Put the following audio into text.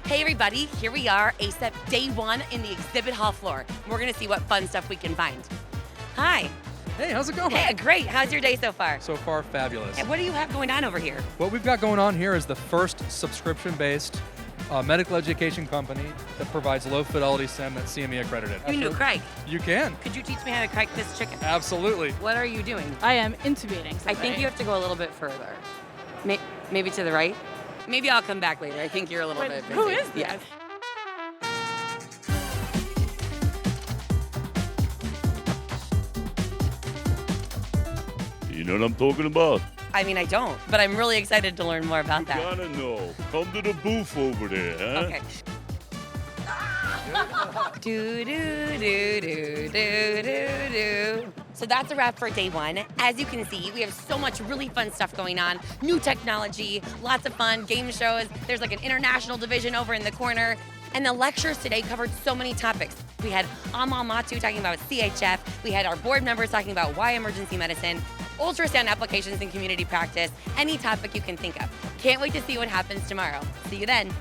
Hey everybody, here we are, ACEP day one in the exhibit hall floor. We're gonna see what fun stuff we can find. Hi. Hey, how's it going? Hey, great. How's your day so far? So far, fabulous. And what do you have going on over here? What we've got going on here is the first subscription-based medical education company that provides low-fidelity SIM that's CME accredited. You knew Craig. You can. Could you teach me how to crack this chicken? Absolutely. What are you doing? I am intubating somebody. I think you have to go a little bit further. Maybe to the right? Maybe I'll come back later. I think you're a little bit busy. Who is this? Yeah. You know what I'm talking about? I mean, I don't, but I'm really excited to learn more about that. Gotta know. Come to the booth over there, huh? Okay. do, do, do, do, do, do, do. So that's a wrap for day one. As you can see, we have so much really fun stuff going on. New technology, lots of fun, game shows. There's like an international division over in the corner. And the lectures today covered so many topics. We had Amal Matu talking about CHF. We had our board members talking about why emergency medicine, ultrasound applications in community practice, any topic you can think of. Can't wait to see what happens tomorrow. See you then.